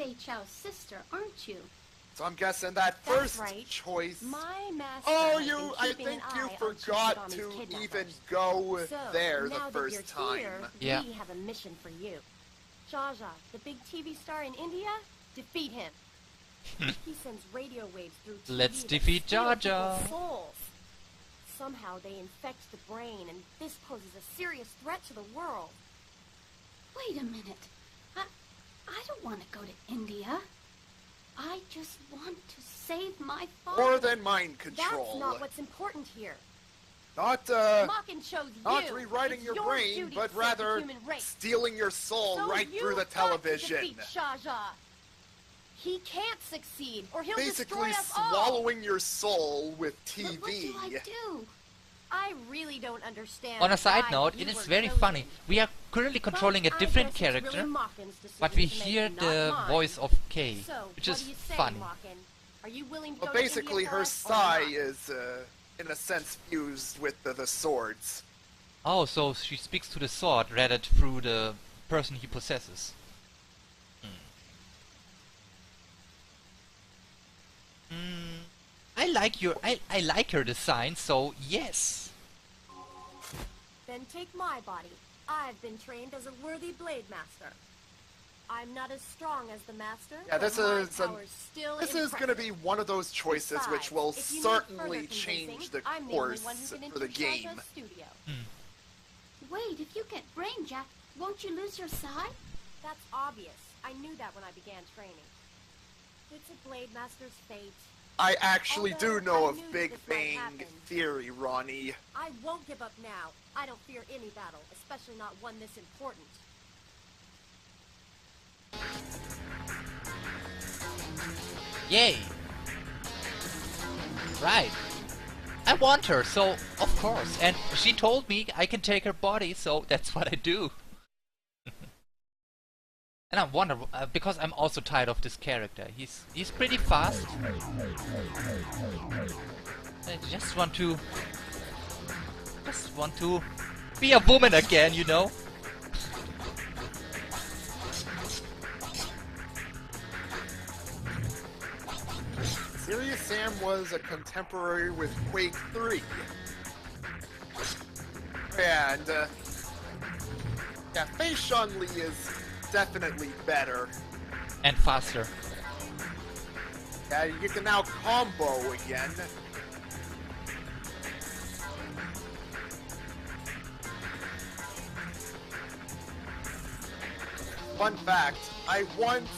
Fei Chao's sister, aren't you? So I'm guessing that That's first right. choice... My master Oh, has been I keeping think an you eye on forgot Shishigami's to kidnappers. even go So, there the now first that you're time. here, we have a mission for you. Jaja, the big TV star in India, defeat him. He sends radio waves through TV Let's that defeat steal Jaja. people's souls. Somehow they infect the brain, and this poses a serious threat to the world. Wait a minute. I don't want to go to India. I just want to save my father. More than mind control. That's not what's important here. Not, Maken chose not you. rewriting It's your your brain, duty but to save the rather human race. stealing your soul So right through the you've got to television. defeat Jaja. He can't succeed, or he'll Basically destroy us all. swallowing your soul with TV. But what do I do? I really don't understand. On a side why note, you it is were very chosen. funny. We are currently controlling a But I different guess it's really character, Maken's decision but we to make, hear not the mine. voice of Kay, So, which what is do you say, funny. Maken? Are you willing to But go to basically India for her us or sigh not? is, in a sense, fused with the swords. Oh, so she speaks to the sword rather through the person he possesses. I like her design, so yes. Then take my body. I've been trained as a worthy blade master. I'm not as strong as the master. Yeah, but this my is power's still this is going to be impressive. one of those choices which Besides, will if you need certainly further change convincing, the I'm the only course one who can for the enter game. Jaja's studio. Wait, if you get brain jacked, won't you lose your sight? That's obvious. I knew that when I began training. It's a blade master's fate. I actually do Although know I of knew Big this might Bang happen. Theory, Ronnie. I won't give up now. I don't fear any battle, especially not one this important. Yay! Right. I want her, so of course. And she told me I can take her body, so that's what I do. And I wonder, because I'm also tired of this character. He's pretty fast. I just want to be a woman again, you know. Serious Sam was a contemporary with Quake 3. And, yeah, Fei Chun-Li is definitely better. And faster. Yeah, you can now combo again. Fun fact, I once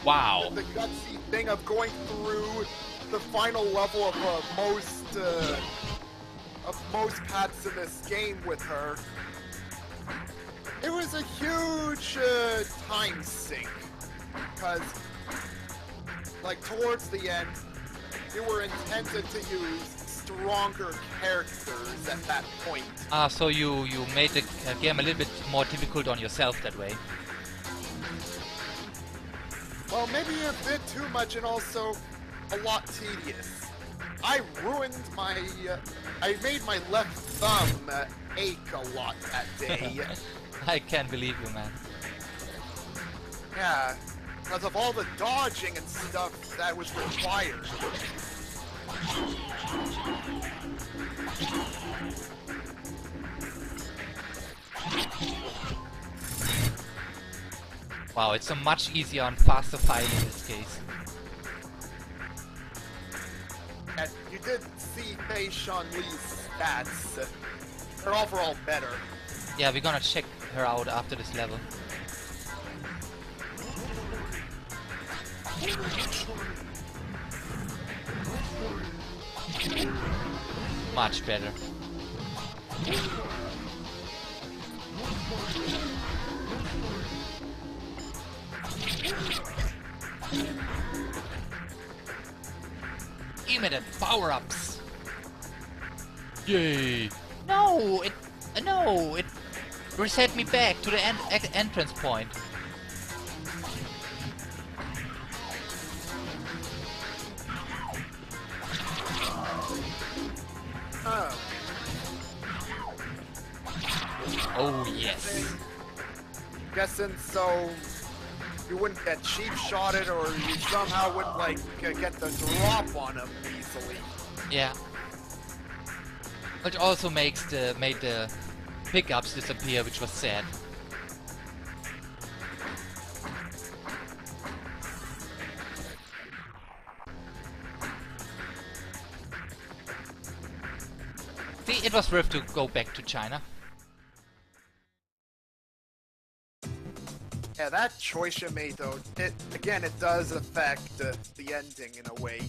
Wow. did the gutsy thing of going through the final level of most paths in this game with her. It was a huge time sink, because, like, towards the end, you were intended to use stronger characters at that point. Ah, so you made the game a little bit more difficult on yourself that way. Well, maybe a bit too much and also a lot tedious. I ruined my... I made my left thumb ache a lot that day. I can't believe you, man. Yeah, because of all the dodging and stuff that was required. Wow, it's a much easier and faster fight in this case. And you did see Fei Chun-Li's stats. They're overall better. Yeah, we're gonna check her out after this level. Much better. Immediate power-ups. Yay! No, it reset me back to the entrance point. Oh. Oh yes. Guessing so. you wouldn't get cheap shotted, or you somehow wouldn't like get the drop on him easily. Yeah. Which also made the pickups disappear, which was sad. See, it was worth to go back to China. Yeah, that choice you made, though, it does affect the ending in a way.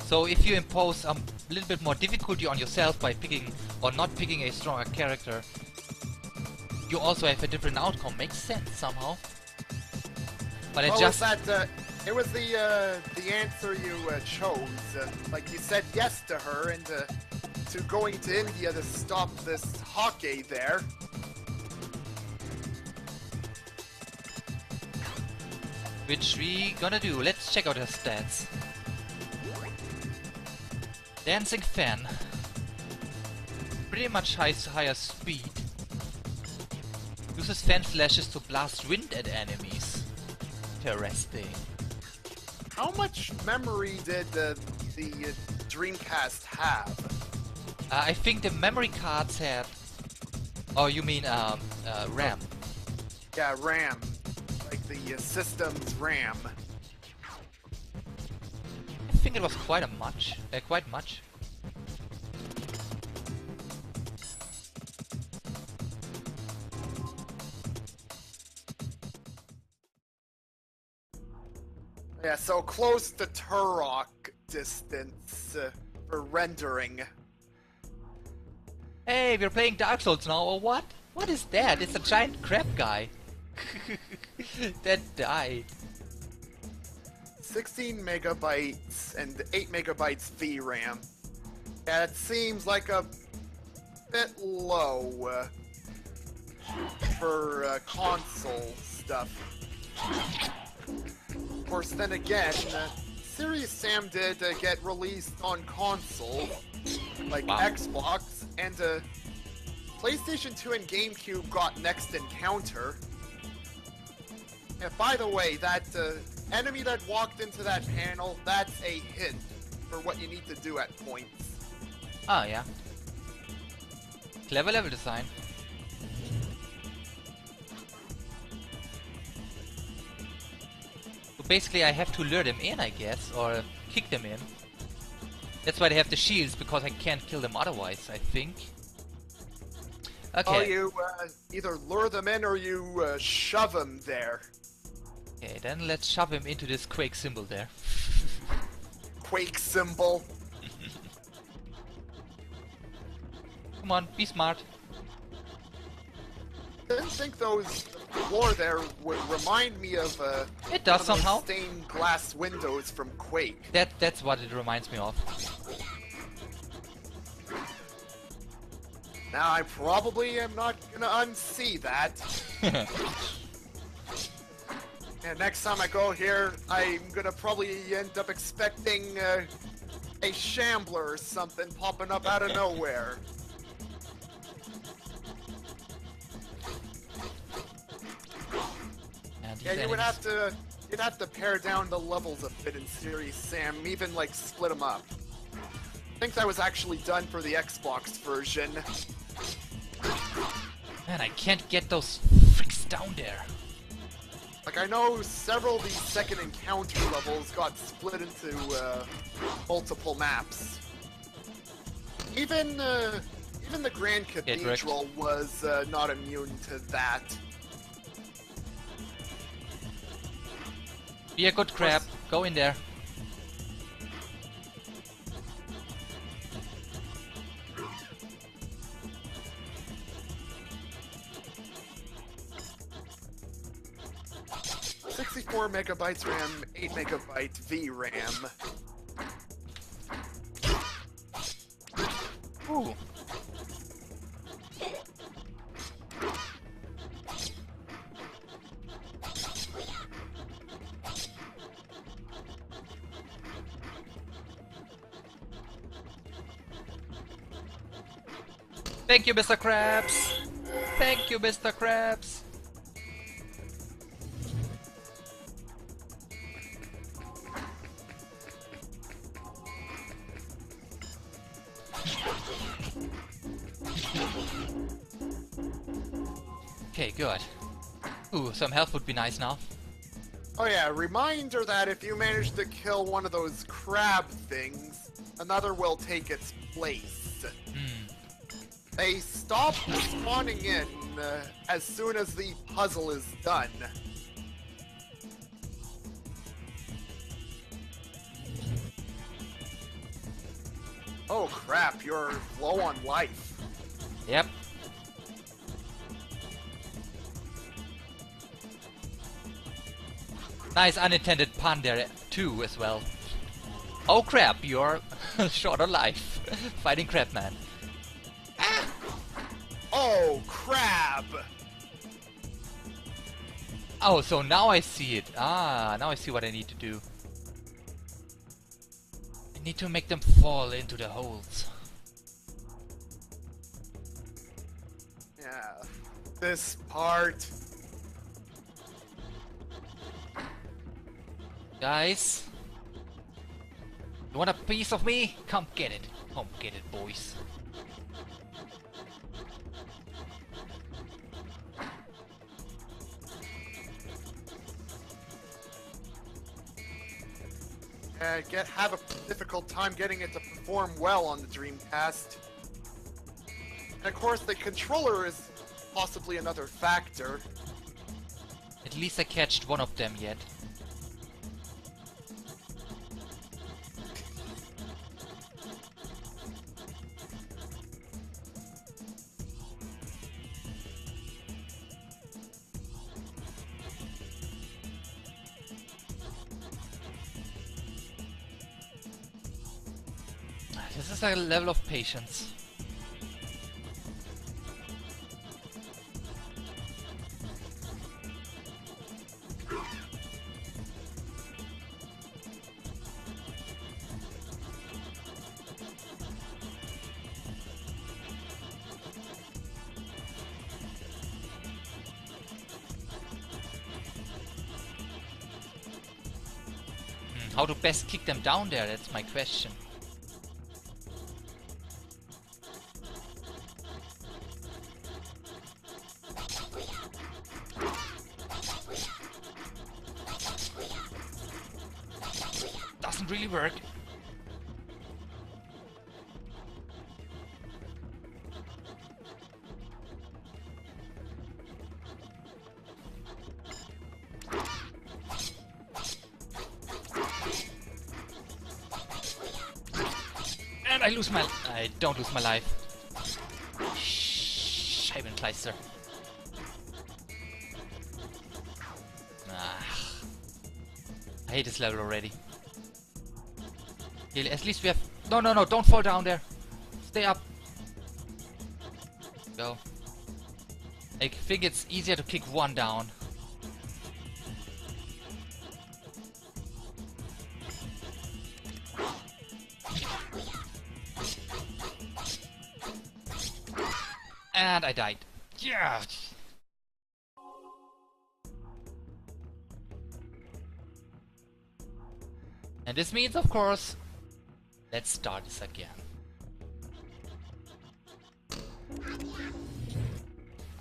So if you impose a little bit more difficulty on yourself by picking or not picking a stronger character, you also have a different outcome. Makes sense somehow. But well, it just it was the answer you chose. Like you said yes to her and to going to India to stop this hockey there. which we gonna do. Let's check out her stats. Dancing fan. Pretty much higher speed. Uses fan flashes to blast wind at enemies. Interesting. How much memory did the Dreamcast have? I think the memory cards had... Oh, you mean RAM. Yeah, RAM. Like the system's RAM. I think it was quite much. Yeah, so close to Turok distance for rendering. Hey, we're playing Dark Souls now, or what? What is that? It's a giant crab guy. That died. 16 megabytes and 8 megabytes VRAM. Yeah, it seems like a bit low for console stuff. Of course, then again, Serious Sam did get released on console, like Xbox, and PlayStation 2 and GameCube got Next Encounter. And by the way, that enemy that walked into that panel, that's a hint for what you need to do at points. Oh, yeah. Clever level design. So basically I have to lure them in, I guess, or kick them in. That's why they have the shields, because I can't kill them otherwise, I think. Okay. Oh, you either lure them in or you shove them there. Okay, then let's shove him into this Quake symbol there. Quake symbol. Come on, be smart. I didn't think those floor there would remind me of It does one of those somehow. stained glass windows from Quake. That's what it reminds me of. Now I probably am not gonna unsee that. And next time I go here, I'm gonna probably end up expecting a shambler or something popping up out of nowhere. Yeah, you'd have to pare down the levels a bit in Series Sam, even like split them up. I think that was actually done for the Xbox version. Man, I can't get those freaks down there. Like, I know several of these second encounter levels got split into multiple maps. Even the Grand Cathedral was not immune to that. Be a good crab. Go in there. .64 megabytes RAM, 8 megabyte VRAM. Ooh. Thank you, Mr. Krabs. Thank you, Mr. Krabs. Okay, good. Ooh, some health would be nice now. Oh yeah, reminder that if you manage to kill one of those crab things, another will take its place. They stop spawning in as soon as the puzzle is done. Oh crap, you're low on life. Yep. Nice unintended pun there too as well. Oh crap, you're short on life. Fighting Crabman. Ah! Oh crab! Oh, so now I see it. Ah, now I see what I need to do. I need to make them fall into the holes. Yeah, this part. Guys, you want a piece of me? Come get it. Come get it, boys. Have a difficult time getting it to perform well on the Dreamcast. And of course, the controller is possibly another factor. At least I catched one of them yet. This is a level of patience. How to best kick them down there, that's my question. Doesn't really work. And I don't lose my life. Scheibenkleister. I hate this level already. Okay, at least we have... No, don't fall down there. Stay up. Go. I think it's easier to kick one down. And I died. Yeah. And this means, of course, let's start this again.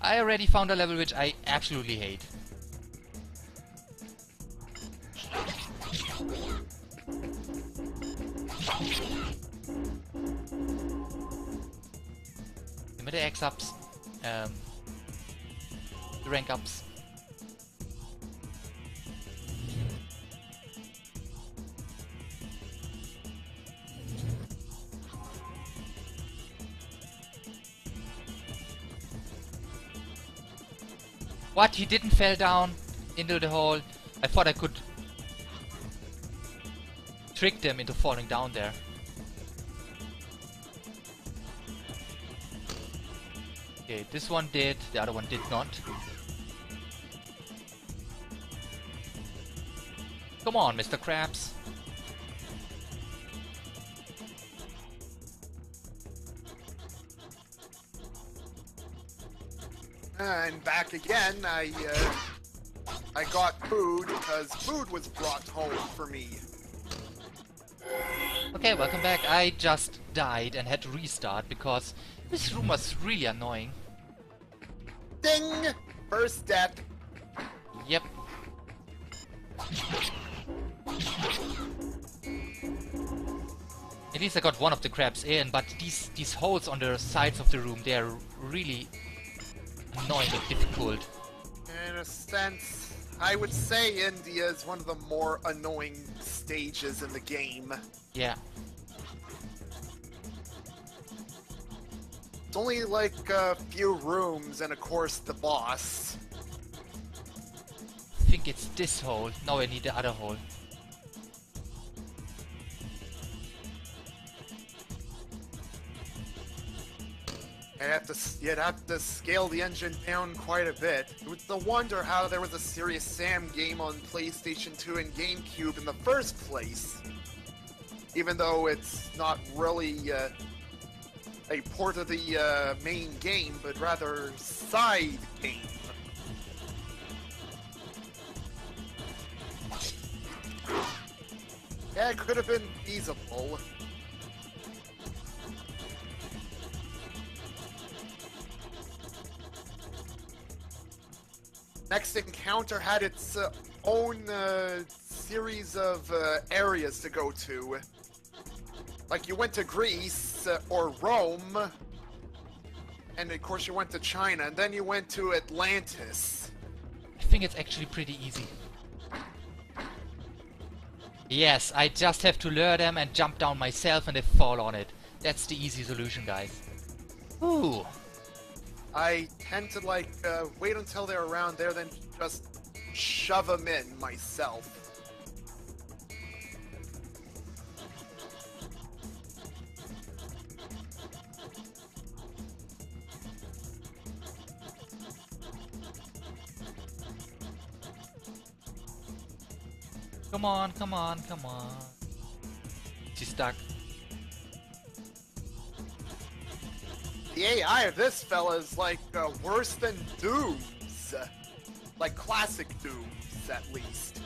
I already found a level which I absolutely hate. Give me the X-ups. The rank ups. What? He didn't fall down into the hole? I thought I could trick them into falling down there. Okay, this one did, the other one did not. Come on, Mr. Krabs. And back again, I got food, because food was brought home for me. Okay, welcome back. I just died and had to restart because this room was really annoying. Ding! First death. Yep. At least I got one of the crabs in, but these holes on the sides of the room, they are really annoying and difficult. In a sense, I would say India is one of the more annoying stages in the game. Yeah. It's only like a few rooms and of course the boss. I think it's this hole. Now I need the other hole. You'd have to scale the engine down quite a bit. It's a wonder how there was a Serious Sam game on PlayStation 2 and GameCube in the first place. Even though it's not really a port of the main game, but rather side game. Yeah, it could have been feasible. Next encounter had its own series of areas to go to. Like you went to Greece or Rome, and of course you went to China, and then you went to Atlantis. I think it's actually pretty easy. Yes, I just have to lure them and jump down myself and they fall on it. That's the easy solution, guys. Ooh. I tend to like wait until they're around there, then just shove them in myself. Come on, come on, come on. She's stuck. The AI of this fella is like worse than Doom's. Like classic Doom's, at least.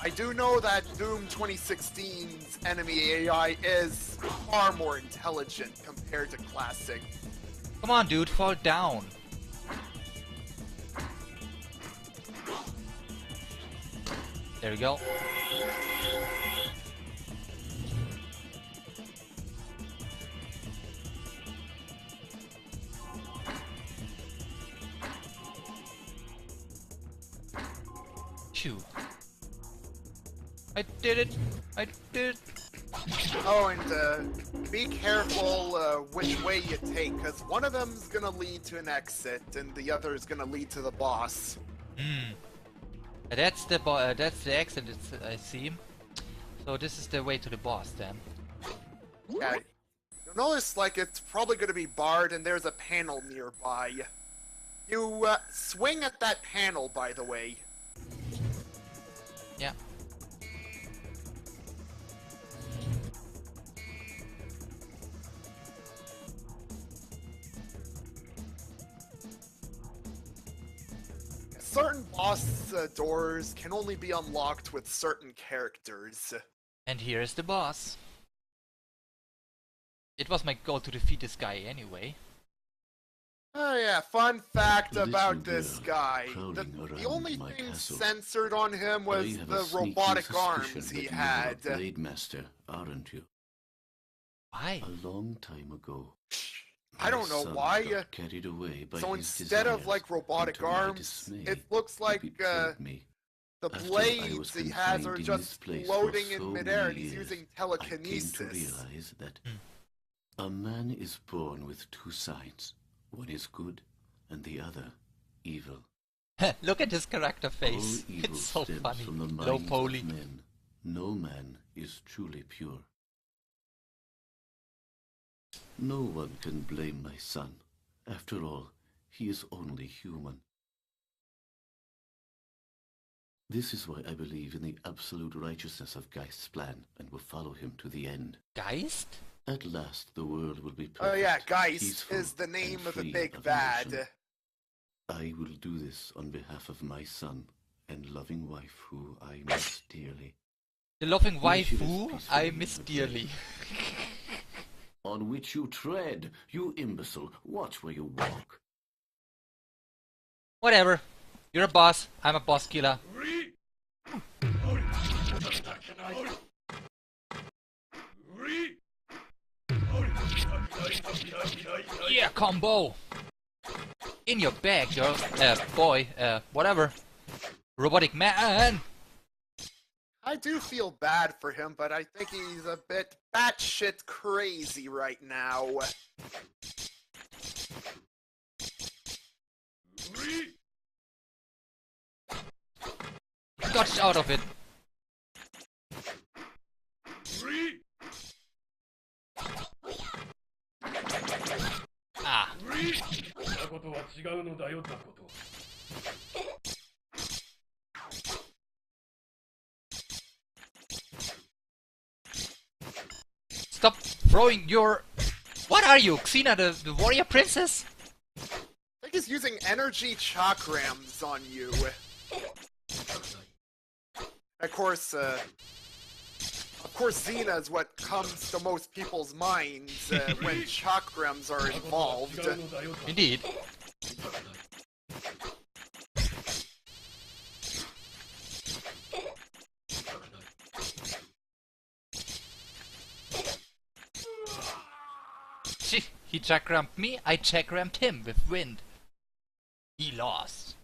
I do know that Doom 2016's enemy AI is far more intelligent compared to classic. Come on, dude, fall down. There we go. Phew. I did it! I did it! Oh, and be careful which way you take, because one of them's gonna lead to an exit, and the other is gonna lead to the boss. Hmm. That's the exit, I see. So this is the way to the boss then. Yeah, you'll notice like it's probably gonna be barred, and there's a panel nearby. You swing at that panel, by the way. Yeah. Certain boss doors can only be unlocked with certain characters. And here is the boss. It was my goal to defeat this guy anyway. Oh yeah, fun fact Little about this girl guy. prowling The around only my thing castle. censored on him I was have a the sneaking robotic arms suspicion he that had. You are a blade master, aren't you? Why? A long time ago. I don't know why. Got carried away by So his instead of desires, like robotic and to my arms, dismay, it looks like he betrayed me. the After I blades was he has are confined in just this place floating for so in midair and many he's years, using I came to telekinesis. realize that a man is born with two sides. One is good, and the other evil. Look at his character All face. evil It's so stems funny. from the Low minds poly. of men. No man is truly pure. No one can blame my son. After all, he is only human. This is why I believe in the absolute righteousness of Geist's plan and will follow him to the end. Geist? At last the world will be perfect. Oh yeah, Geist peaceful, is the name and of the free big of bad. emotion. I will do this on behalf of my son and loving wife who I miss dearly. The loving May she waifu rest I peacefully miss in her dearly. On which you tread, you imbecile. Watch where you walk. Whatever. You're a boss. I'm a boss killer. Yeah, combo! In your bag, girl. Boy. Whatever. Robotic man! I do feel bad for him, but I think he's a bit batshit crazy right now. Dodged out of it. Ah. Stop throwing your... What are you, Xena, the warrior princess? I think he's using energy chakrams on you. Of course, Xena is what comes to most people's minds when chakrams are involved. Indeed. He chakrammed me, I chakrammed him with wind. He lost.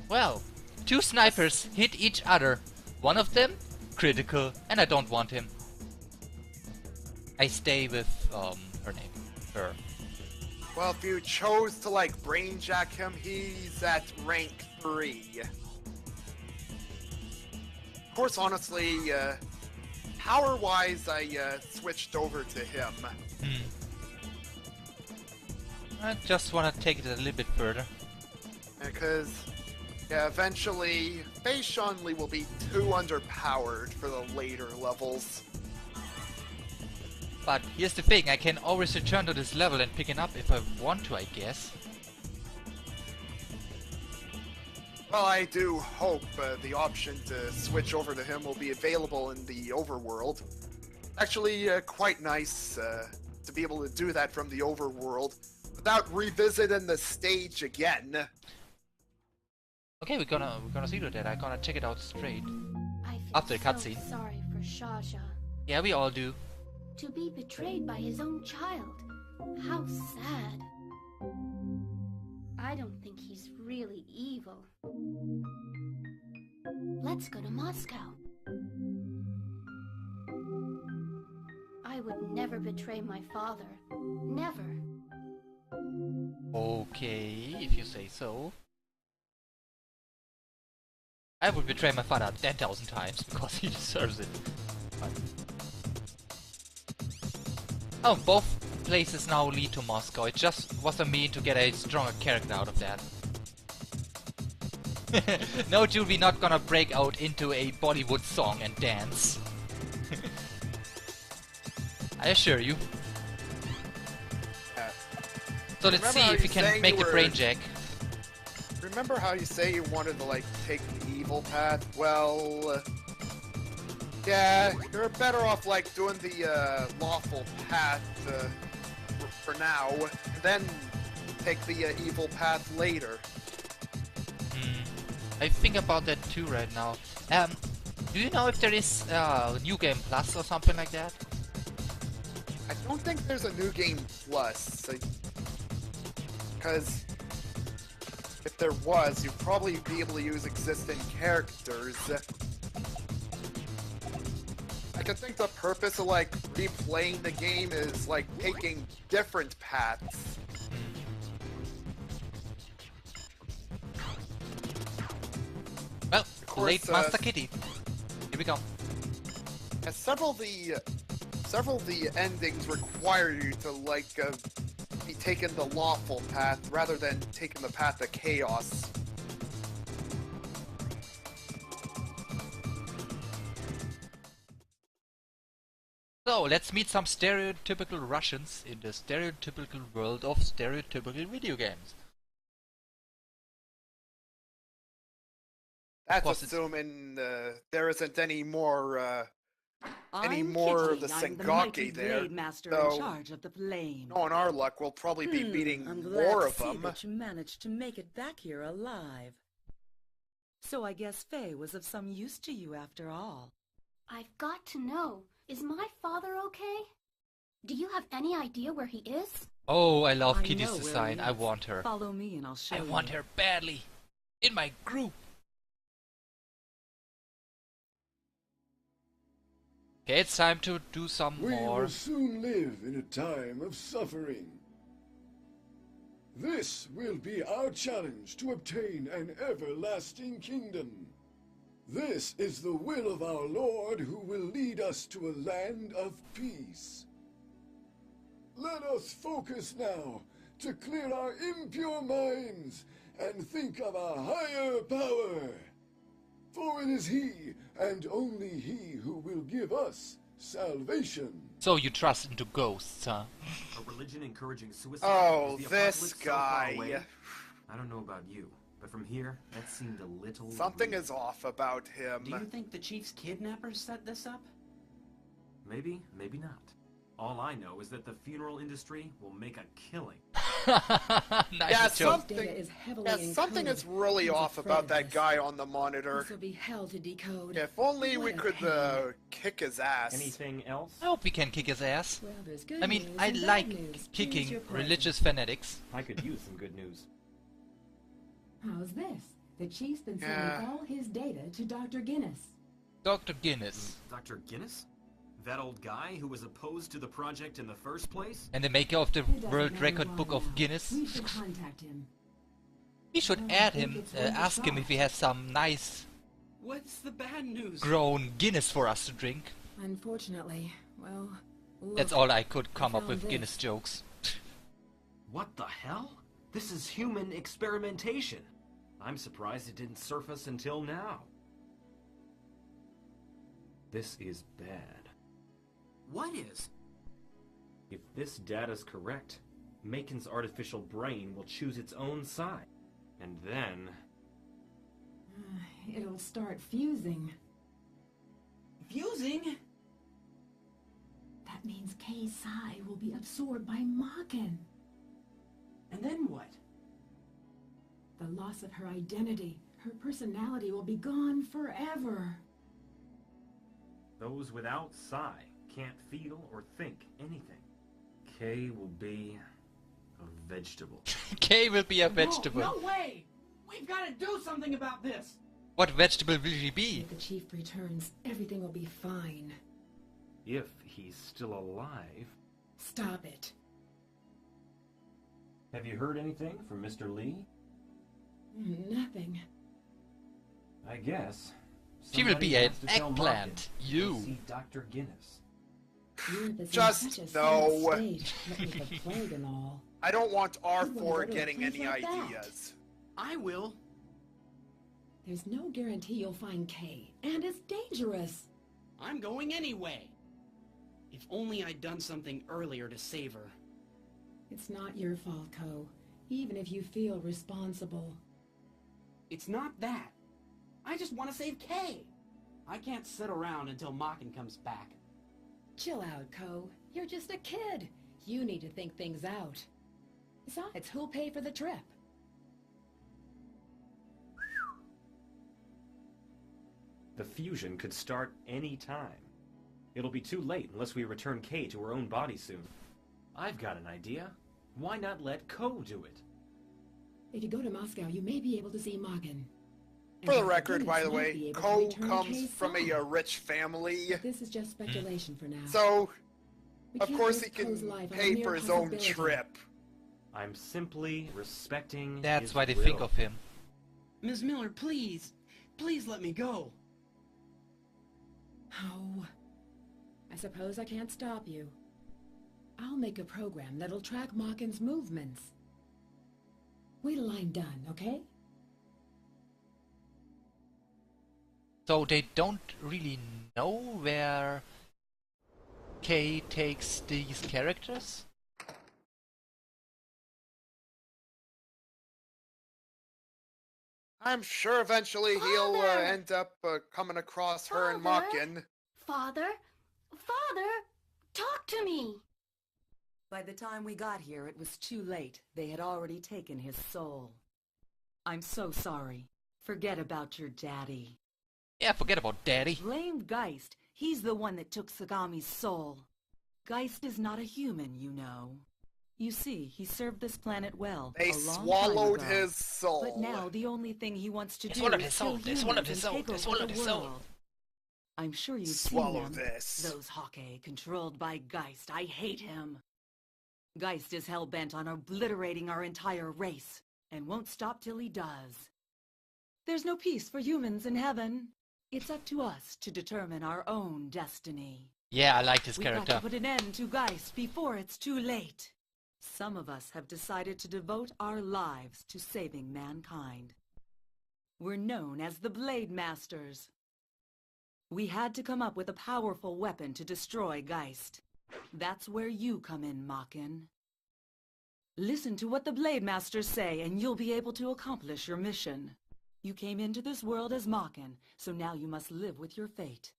Well, two snipers hit each other. One of them critical, and I don't want him. I stay with her name. Her. Well, if you chose to like brainjack him, he's at rank 3. Of course, honestly, power-wise, I switched over to him. I just wanna take it a little bit further. Because, yeah, eventually, Fei Shanli will be too underpowered for the later levels. But here's the thing, I can always return to this level and pick it up if I want to, I guess. Well, I do hope the option to switch over to him will be available in the overworld. Actually, quite nice to be able to do that from the overworld without revisiting the stage again. Okay, we're gonna see to that. I'm gonna check it out straight. I feel After the so cutscene. sorry for Shasha. Yeah, we all do. To be betrayed by his own child. How sad. I don't think he's really evil. Let's go to Moscow. I would never betray my father. Never. Okay, if you say so. I would betray my father 10,000 times because he deserves it. But... Oh, both places now lead to Moscow. It just was a mean to get a stronger character out of that. No, Julie, not gonna break out into a Bollywood song and dance. I assure you. So let's see if we can make the brain jack. Remember how you say you wanted to, like, take the evil path? Well, yeah, you're better off, like, doing the, lawful path, for now, and then take the, evil path later. I think about that too right now. Do you know if there is, New Game Plus or something like that? I don't think there's a New Game Plus, because if there was, you'd probably be able to use existing characters. I can think the purpose of, like, replaying the game is, like, taking different paths. Well, course, late Master Kitty. Here we go. Several of the endings require you to, like, be taking the lawful path rather than taking the path of chaos. So, let's meet some stereotypical Russians in the stereotypical world of stereotypical video games. That's course it's- assuming there isn't any more of I'm the Kitty. I'm the mighty Sengaki there. blade master So, in charge of the flame. knowing our luck, we'll probably be beating I'm glad more to of see them. that you managed to make it back here alive. So I guess Faye was of some use to you after all. I've got to know, is my father okay? Do you have any idea where he is? Oh, I love I Kitty's know where design. he I is. want her. Follow me and I'll show I you. want her badly. In my group. Okay, it's time to do some We more. will soon live in a time of suffering. This will be our challenge to obtain an everlasting kingdom. This is the will of our Lord who will lead us to a land of peace. Let us focus now to clear our impure minds and think of a higher power. For it is He, and only He, who will give us salvation. So you trust into ghosts, huh? A religion encouraging suicide? Oh, Is the this apocalypse so far guy. away? I don't know about you, but from here, that seemed a little Something weird. is off about him. Do you think the chief's kidnappers set this up? Maybe, maybe not. All I know is that the funeral industry will make a killing. Nice Yeah, joke. Data is heavily Yeah, something encoded. is really He's off afraid about of that this. guy on the monitor. This will be hell to decode. If only we What a could pain. kick his ass. Anything else? I hope we can kick his ass. Well, there's good I mean, news I and bad like news. Choose kicking your poison. religious fanatics. I could use some good news. How's this? The chief's been sending Yeah. all his data to Dr. Guinness. Dr. Guinness. Dr. Guinness? That old guy who was opposed to the project in the first place? And the maker of the It doesn't World matter Record why Book of now. Guinness. We should contact him. We should I add think him, it's worth a ask him try. if he has some nice What's the bad news? grown Guinness for us to drink. Unfortunately, well, That's look, all I could come up found with this. Guinness jokes. What the hell? This is human experimentation. I'm surprised it didn't surface until now. This is bad. What is? If this data's correct, Maken's artificial brain will choose its own side. And then... It'll start fusing. Fusing? That means Kay's Sai will be absorbed by Maken. And then what? The loss of her identity, her personality will be gone forever. Those without Psi can't feel or think anything. K will be a vegetable. Kay will be a vegetable. No way! We've got to do something about this! What vegetable will she be? if the chief returns, everything will be fine. If he's still alive. Stop it. Have you heard anything from Mr. Lee? Nothing. I guess. She will be somebody an has to tell eggplant. Markin. You. Go see Dr. Guinness. Europe is Just in such a sad no. state, what with the plague and all. I don't want Who'd wanna go R4 to a getting place any like that? ideas. I will. There's no guarantee you'll find Kay, and it's dangerous. I'm going anyway. If only I'd done something earlier to save her. It's not your fault, Ko, even if you feel responsible. It's not that. I just want to save Kay. I can't sit around until Maken comes back. Chill out, Ko. You're just a kid. You need to think things out. Besides, who'll pay for the trip? The fusion could start any time. It'll be too late unless we return Kay to her own body soon. I've got an idea. Why not let Ko do it? If you go to Moscow, you may be able to see Maken. For the And record, by the Guinness might way, be able to Ko return comes Kay's from song. a rich family, But this is just speculation for now. so We of can't course risk he Ko's can life on a pay mere for his own possibility. trip. I'm simply respecting That's his why they will. think of him. Ms. Miller, please. Please let me go. Oh. I suppose I can't stop you. I'll make a program that'll track Maken's movements. Wait till I'm done, okay? So they don't really know where Kay takes these characters? I'm sure eventually he'll Father! end up coming across her and Father? Maken. Father? Father? Talk to me! By the time we got here, it was too late. They had already taken his soul. I'm so sorry. Forget about your daddy. Yeah, forget about Daddy. Blame Geist. He's the one that took Sagami's soul. Geist is not a human, you know. You see, he served this planet well. They a long swallowed time ago. his soul. But now the only thing he wants to They do swallowed is his soul. kill They swallowed humans his and soul. take They over swallowed the his soul. world. I'm sure you've Swallow seen them. this. Those Hawkeye controlled by Geist. I hate him. Geist is hell-bent on obliterating our entire race, and won't stop till he does. There's no peace for humans in heaven. It's up to us to determine our own destiny. Yeah, I like this We've got character. to put an end to Geist before it's too late. Some of us have decided to devote our lives to saving mankind. We're known as the Blade Masters. We had to come up with a powerful weapon to destroy Geist. That's where you come in, Maken. Listen to what the Blade Masters say and you'll be able to accomplish your mission. You came into this world as Maken, so now you must live with your fate.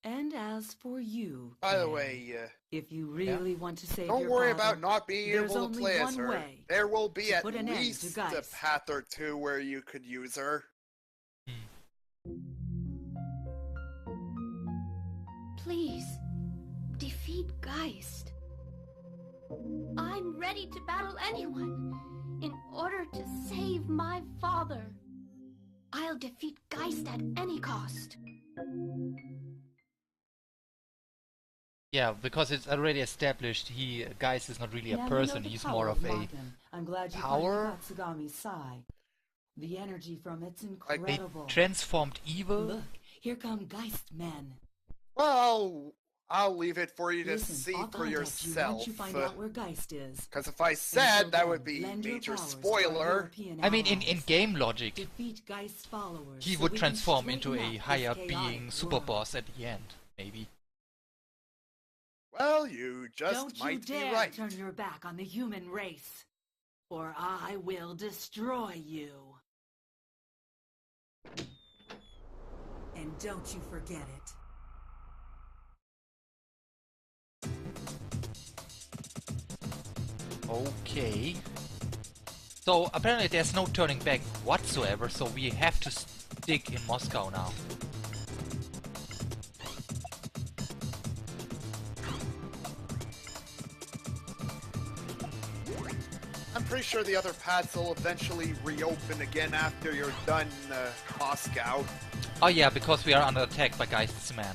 And as for you, By the Kay, way, if you really want to save don't your worry father, about not being there's able to only play as one her. way There will be to at put an end to least a Geist. path or two where you could use her. Please, defeat Geist. I'm ready to battle anyone in order to save my father. I'll defeat Geist at any cost. Yeah, because it's already established Geist is not really a Now you person, know the he's power more of a Maken. I'm glad you power? finally got Sagami's Sai. The energy from it's a incredible. transformed evil. Look, here come Geist men. Well, I'll leave it for you to Listen, see I'll for contact you yourself. once you find out where Geist is. Because if I Until said, that then, would be lend your major powers to our spoiler. European I mean, in allies. game logic, Defeat Geist's followers he so would we can transform into straighten a up this higher chaotic being super world. boss at the end, maybe. Well, you just Don't you might be dare right. turn your back on the human race, or I will destroy you. And don't you forget it. Okay. So apparently there's no turning back whatsoever, so we have to stick in Moscow now. I'm pretty sure the other paths will eventually reopen again after you're done Moscow. Oh yeah, because we are under attack by Geist's man.